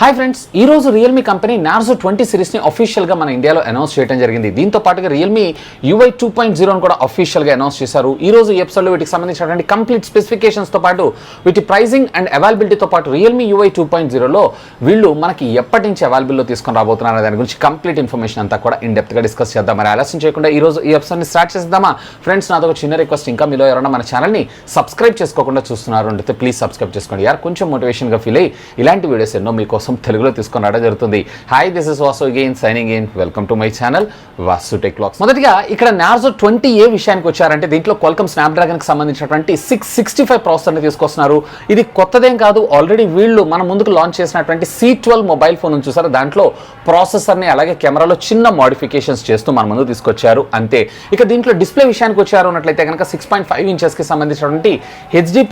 Hi friends, ఈ రోజు Realme company Narzo 20 series ని అఫీషియల్ గా మన ఇండియాలో అనౌన్స్ చేయడం జరిగింది. దీంతో పాటుగా రియల్మీ UI 2.0 ని కూడా అఫీషియల్ గా అనౌన్స్ చేశారు. ఈ రోజు ఈ ఎపిసోడ్ లో వీటికి సంబంధించినటువంటి కంప్లీట్ స్పెసిఫికేషన్స్ తో పాటు వీటి ప్రైసింగ్ అండ్ అవైలబిలిటీతో పాటు రియల్మీ UI 2.0 లో వీళ్ళు మనకి ఎప్పటి నుంచి అవైలబుల్ లో తీసుకొని రాబోతున్నారు దాని గురించి కంప్లీట్ ఇన్ఫర్మేషన్ అంతా కూడా ఇన్ డెప్త్ గా డిస్కస్ చేద్దాం. మరి ఆలస్యం చేయకుండా ఈ రోజు ఈ ఎపిసోడ్ ని స్టార్ట్ చేద్దామా ఫ్రెండ్స్. నాది ఒక చిన్న రిక్వెస్ట్, ఇంకా మీలో ఎవరైనా మన ఛానల్ ని సబ్స్క్రైబ్ చేసుకోకుండా చూస్తున్నారు అంటే ప్లీజ్ సబ్స్క్రైబ్ చేసుకోండి యార్. కొంచెం మోటివేషన్ గా ఫీల్ అయ్యి ఇలాంటి వీడియోస్ ఎన్నో మీకోసం తెలుగులో తీసుకొని జరుగుతుంది. Hi, this is Vasu again signing in. Welcome to my channel VaasuTechVlogs. మొదటిగా ఇక్కడ నార్జో 20A విషయానికి వచ్చారంటే దీంట్లో క్వాల్కమ్ స్నాప్డ్రాగన్ కి సంబంధించినటువంటి 665 ప్రాసెసర్ ని తీసుకొస్తున్నారు. ఇది కొత్తదేం కాదు, ఆల్రెడీ వీళ్ళు మన ముందుకు లాంచ్ చేసినటువంటి C12 మొబైల్ ఫోన్ చూసారు. దాంట్లో ప్రాసెసర్ ని అలాగే కెమెరాలో చిన్న మోడిఫికేషన్స్ చేస్తూ మన ముందు తీసుకొచ్చారు అంతే. ఇక దీంట్లో డిస్ప్లే విషయానికి వచ్చారు అన్నట్లయితే కనుక 6.5 ఇంచెస్ కి సంబంధించినటువంటి HD+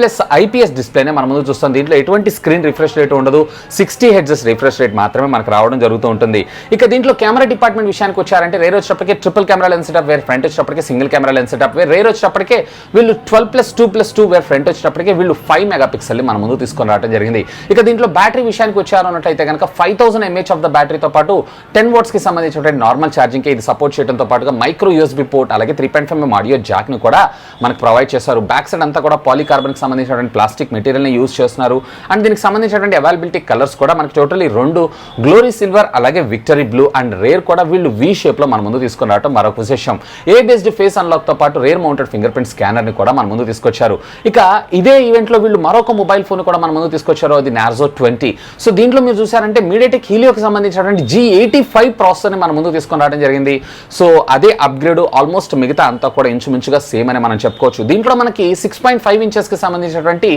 IPS డిస్ప్లేనే మన ముందు చూస్తాం. దీంట్లో ఎటువంటి స్క్రీన్ రిఫ్రెష్ రేట్ ఉండదు, 60 Hz రిఫ్రెష్ రేట్ మాత్రమే మనకు రావడం జరుగుతూ ఉంటుంది. ఇక దీంట్లో కెమెరా డిపార్ట్మెంట్ విషయానికి వచ్చారంటే రేర్ వచ్చేటప్పటికే triple camera lens setup, where front వచ్చేటప్పటికే single camera lens setup, rear వచ్చేటప్పటికే వీళ్ళు 12+2+2, వేర్ ఫ్రంట్ వచ్చేటప్పటికే వీళ్ళు 5 మెగాపిక్సెల్ మన ముందు తీసుకొని రావడం జరిగింది. ఇక దీంట్లో బ్యాటరీ విషయానికి వచ్చారు అన్నట్లయితే కనుక 5000 mAh ఆఫ్ ద బ్యాటరీతో పాటు 10 watts కి సంబంధించిన నార్మల్ ఛార్జింగ్ కి ఇది సపోర్ట్ చేయడంతో పాటుగా మైక్రో USB పోర్ట్ అలాగే 3.5mm ఆడియో జాక్ ని కూడా మనకు ప్రొవైడ్ చేశారు. బ్యాక్ సైడ్ అంతా కూడా పాలికార్బన్ కి సంబంధించినటువంటి ప్లాస్టిక్ మెటీరియల్ ని యూజ్ చేస్తున్నారు. అండ్ దీనికి సంబంధించినటువంటి అవైలబిలిటీ కలర్స్ కూడా మనకి టోటలీ 2 గ్లోరీ సిల్వర్ అలాగే విక్టరీ బ్లూ అండ్ రేర్ కూడా వీళ్ళు V షేప్ లో మన ముందు తీసుకొని రావడం మరొక విశేషం. బేస్డ్ ఫేస్ అన్లాక్ తో పాటు rare mounted finger print scanner ని కూడా మన ముందు తీసుకొచ్చారు. ఇక ఇదే ఈవెంట్ లో వీళ్ళు మరొక మొబైల్ ఫోన్ కూడా మన ముందు తీసుకొచ్చారు, అది నార్జో 20. సో దీంట్లో మీరు చూసారంటే మీడియాటెక్ హీలియోకి సంబంధించినటువంటి G85 ప్రాసెసర్ ని మన ముందు తీసుకొని రావడం జరిగింది. సో అదే అప్గ్రేడ్, ఆల్మోస్ట్ మిగతా అంతా కూడా ఇంచుమించుగా సేమ్ అని మనం చెప్పుకోవచ్చు. దీంట్లో మనకి 6.5 ఇంచెస్ కి సంబంధించినటువంటి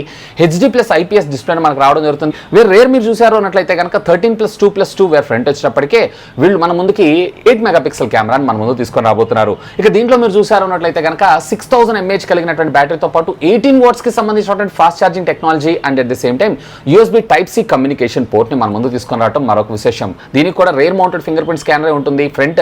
HD+ IPS డిస్ప్లే మనకు రావడం జరుగుతుంది. రేర్ మీరు చూసారు అన్నట్లయితే కనుక 13+2+2 వేర్ ఫ్రంట్ వచ్చినప్పటికే వీళ్ళు మన ముందుకి 8 మెగాపిక్సెల్ కెమెరాని మన ముందు తీసుకొని రాబోతున్నారు. ఇక దీంట్లో మీరు చూసారు అన్నట్లయితే కనుక 6000 mAh కలిగినటువంటి బ్యాటరీతో పాటు 18 watts కి సంబంధించినటువంటి fast charging technology and at the same time USB Type-C communication port ని మన ముందు తీసుకొని రావడం మరొక విశేషం. దీనికి కూడా rare mounted finger print scanner ఉంటుంది. ఫ్రంట్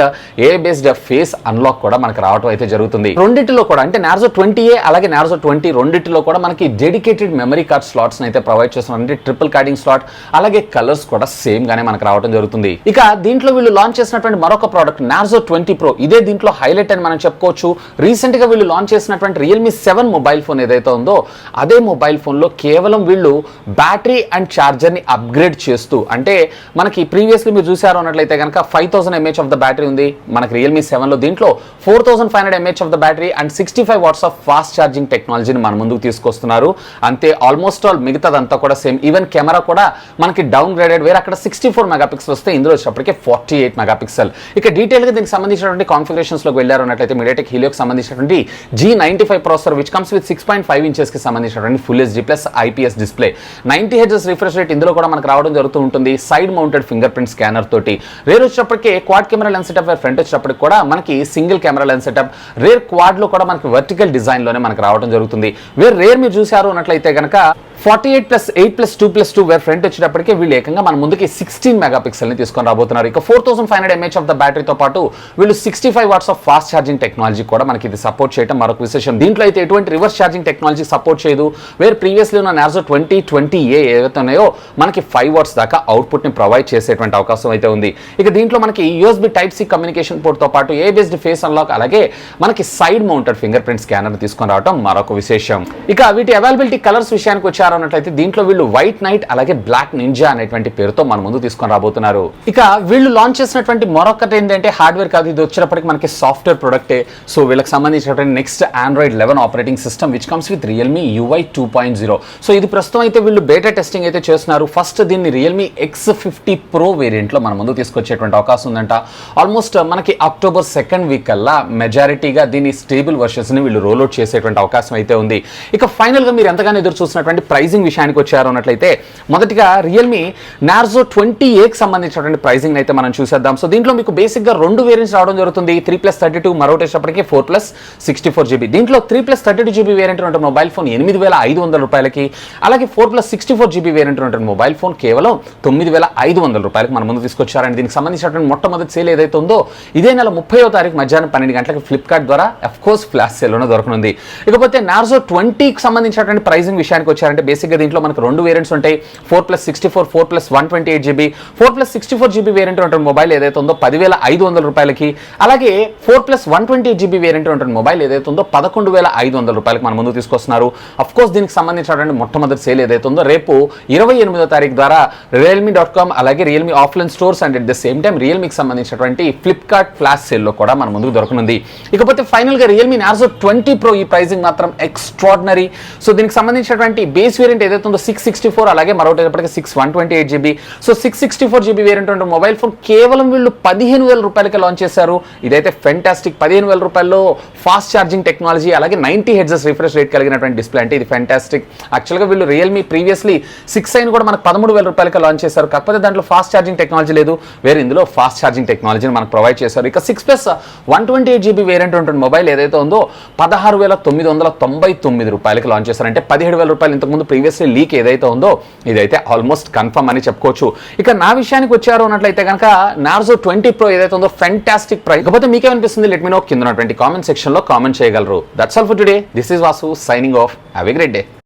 బేస్డ్ ఫేస్ అన్లాక్ కూడా మనకు రావడం అయితే జరుగుతుంది. రెండిటిలో కూడా అంటే నార్జో 20A అలాగే నార్జో 20 రెండిటిలో కూడా మనకి డెడికేటెడ్ మెమరీ కార్డ్ స్లాట్స్ అయితే ప్రొవైడ్ చేస్తున్నారు. అంటే ట్రిపుల్ కార్డింగ్ స్లాట్ అలాగే కలర్స్ కూడా సేమ్ గానే మనకు రావడం జరుగుతుంది. ఇక దీంట్లో వీళ్ళు లాంచ్ చేసినటువంటి మరొక ప్రోడక్ట్ నార్జో 20 Pro. ఇదే దీంట్లో హైలైట్ అని మనం చెప్పుకోవచ్చు. రీసెంట్ గా వీళ్ళు లాంచ్ చేసినటువంటి Realme 7 మొబైల్ ఫోన్ ఏదైతే ఉందో అదే మొబైల్ ఫోన్ లో కేవలం వీళ్ళు బ్యాటరీ అండ్ చార్జర్ ని అప్గ్రేడ్ చేస్తూ, అంటే మనకి ప్రీవియస్లీ మీరు చూసారు అన్నట్లయితే కనుక 5000 mAh ఆఫ్ ద బ్యాటరీ ఉంది మనకి Realme 7 లో. దీంట్లో 4500 mAh of the battery and 65 watts of fast charging టెక్నాలజీని మన ముందుకు తీసుకొస్తున్నారు అంతే. ఆల్మోస్ట్ ఆల్ మిగతాదంతా కూడా సేమ్. ఈవెన్ కెమెరా కూడా మనకి డౌన్ గ్రేడెడ్, వేరే అక్కడ 64 మెగాపిక్సెల్ వస్తే ఇందులో వచ్చేటప్పటికే 48 మెగాపిక్సెల్. ఇక డీటెయిల్ గా దీనికి సంబంధించినటువంటి కాన్ఫిగరేషన్స్ లోకి వెళ్ళారు అన్నట్లయితే మీడియాటెక్ హీలియోకి సంబంధించినటువంటి G95 processor which comes with 6.5 inches కి సంబంధించినటువంటి full HD+ IPS display, 90 Hz refresh rate ఇందులో కూడా మనకు రావడం జరుగుతూ ఉంటుంది. Side mounted finger print scanner తోటి రేర్ వచ్చేటప్పటికే quad camera lens setup, front వచ్చేటప్పటికి కూడా మనకి single camera lens setup. Rear quad లో కూడా మనకి వర్టికల్ డిజైన్ లోనే మనకు రావడం జరుగుతుంది. రేర్ మీరు చూసారు అన్నట్లయితే కనుక 48+8+2+2 వేర్ ఫ్రంట్ వచ్చేటప్పటికే వీళ్ళు ఏకంగా మన ముందుకి 16 మెగాపిక్సెల్ ని తీసుకొని రాబోతున్నారు. ఇక 4500 mAh ఆఫ్ ద బ్యాటరీతో పాటు వీళ్ళు 65 watts of fast charging technology కూడా మనకి ఇది సపోర్ట్ చేయడం మరొక విశేషం. దీంట్లో అయితే ఎటువంటి రివర్స్ ఛార్జింగ్ టెక్నాలజీ సపోర్ట్ చేయదు. వేర్ ప్రీవియస్లీ ఉన్న నార్జో 2020A ఏవైతే ఉన్నాయో మనకి 5 watts దాకా అవుట్పుట్ ని ప్రొవైడ్ చేసేటువంటి అవకాశం అయితే ఉంది. ఇక దీంట్లో మనకి USB Type-C కమ్యూనికేషన్ పోర్ట్ తో పాటు బేస్డ్ ఫేస్ అన్లాక్ అలాగే మనకి side mounted finger print scanner తీసుకొని రావడం మరొక విశేషం. ఇక వీటి అవైలబిలిటీ కలర్స్ విషయానికి వచ్చారు అన్నట్లయితే దీంట్లో వీళ్ళు వైట్ నైట్ అలాగే బ్లాక్ నింజా అనేటువంటి పేరుతో మన ముందు తీసుకొని రాబోతున్నారు. ఇక వీళ్ళు లాంచ్ చేసినటువంటి మరొకటి ఏంటంటే హార్డ్వేర్ కాదు, ఇది వచ్చేటప్పటికి మనకి సాఫ్ట్వేర్ ప్రొడక్టే. సో వీళ్ళకి సంబంధించినటువంటి next Android 11 operating system which comes with Realme UI 2.0. So ఇది ప్రస్తుతం అయితే వీళ్ళు బేటా టెస్టింగ్ అయితే చేస్తున్నారు. ఫస్ట్ దీన్ని Realme X50 Pro వేరియంట్ లో మన ముందు తీసుకొచ్చేటువంటి అవకాశం ఉందంట. ఆల్మోస్ట్ మనకి అక్టోబర్ 2nd వీక్ కల్లా మెజారిటీగా దీని స్టేబుల్ వర్షన్స్ ని వీళ్ళు రోల్ అవుట్ చేసేటువంటి అవకాశం అయితే ఉంది. ఇక ఫైనల్ గా మీరు ఎంతగానో ఎదురు చూస్తున్నటువంటి ప్రైసింగ్ విషయానికి వచ్చారు అన్నట్లయితే మొదటిగా Realme Narzo 20A కి సంబంధించినటువంటి ప్రైసింగ్ అయితే మనం చూసేద్దాం. సో దీంట్లో మీకు బేసిక్ గా 2 వేరియంట్స్ రావడం జరుగుతుంది. 3+32 మరొకటి వచ్చేటప్పటికి 4+64GB. దీంట్లో 3+32GB వేరియంట్ ఉన్న మొబైల్ ఫోన్ 8500 రూపాయలకి, అలాగే 4+64GB వేరియంట్ ఉన్న మొబైల్ ఫోన్ కేవలం 9500 రూపాయలకి మన ముందు తీసుకొచ్చారండి. దీనికి సంబంధించినటువంటి మొట్టమొదటి సేల్ ఏదైతే ఉందో ఇదే నెల 30వ తారీఖు మధ్యాహ్నం 12 గంటలకు ఫ్లిప్కార్ట్ ద్వారా అఫ్ కోర్స్ ఫ్లాష్ సేల్ లోనే దొరకనుంది. ఇకపోతే నార్జో 20కి సంబంధించినటువంటి ప్రైసింగ్ విషయానికి వచ్చారంటే బేసిక్గా దీంట్లో మనకు 2 వేరియంట్స్ ఉంటాయి, 4+64, 4+128GB. 4+64GB వేరియంట్ ఉంటుంది మొబైల్ ఏదైతే ఉందో 10,500 రూపాయలకి, అలాగే 4+128GB వేరియంట్ ఉంటుంది మొబైల్ ఏదైతే ఉందో 11,500 రూపాయలకి మన ముందు తీసుకొస్తున్నారు. అఫ్ కోర్స్ దీనికి సంబంధించినటువంటి మొట్టమొదటి సేల్ ఏదైతే ఉందో రేపు 28వ తారీఖు ద్వారా realme.com అలాగే Realme offline stores and at the same time రియల్మీకి సంబంధించినటువంటి ఫ్లిప్కార్ట్ ఫ్లాష్ సేల్లో కూడా మన ముందుకు దొరకనుంది. ఇకపోతే ఫైనల్గా రియల్మీ నార్జో 20 Pro ఈ ప్రైసింగ్ మాత్రం ఎక్స్ట్రాడినరీ. సో దీనికి సంబంధించినటువంటి బేస్ వేరియంట్ ఏదైతే ఉందో 664, అలాగే మరొకటి 6/128GB. సో 664GB వేరియంట్ ఉంటుంది మొబైల్ ఫోన్ కేవలం వీళ్ళు 15,000 రూపాయలకి లాంచ్ చేశారు. ఇదైతే ఫెంటాస్టిక్. 15,000 రూపాయల్లో ఫాస్ట్ ఛార్జింగ్ టెక్నాలజీ, అలాగే 90 Hz రిఫ్రెష్ రేట్ కలిగినటువంటి డిస్ప్లే అంటే ఇది ఫెంటాస్టిక్. యాక్చువల్గా వీళ్ళు రియల్మీ ప్రీవియస్లీ 6i కూడా మనకు 13,000 రూపాయలకి లాంచ్ చేశారు. కాకపోతే దాంట్లో ఫాస్ట్ ఛార్జింగ్ టెక్నాలజీ లేదు, వేరే ఇందులో ఫాస్ట్ ఛార్జింగ్ టెక్నాలజీని మనకు ప్రొవైడ్ చేశారు. ఇక 6+128GB వేరియంట్ ఉంటుంది మొబైల్ ఏదైతే ఉందో 16,999 రూపాయలకి లాంచ్ చేశారు. అంటే 17,000 రూపాయలు ఇంతకుముందు ప్రీవియస్లీ లీక్ ఏదైతే ఉందో ఇదైతే ఆల్మోస్ట్ కన్ఫర్మ్ అని చెప్పుకోవచ్చు. ఇక నా విషయానికి వచ్చారు అన్నట్లయితే కనుక నార్జో 20 Pro ఏదైతే ఉందో ఫెంటాస్టిక్ ప్రైస్. కాకపోతే మీకేమనిపిస్తుంది లెట్ మీ నో కింద ఉన్నటువంటి కామెంట్ సెక్షన్ లో కామెంట్ చేయగలరు. That's all for today. This is Vasu signing off. Have a great day.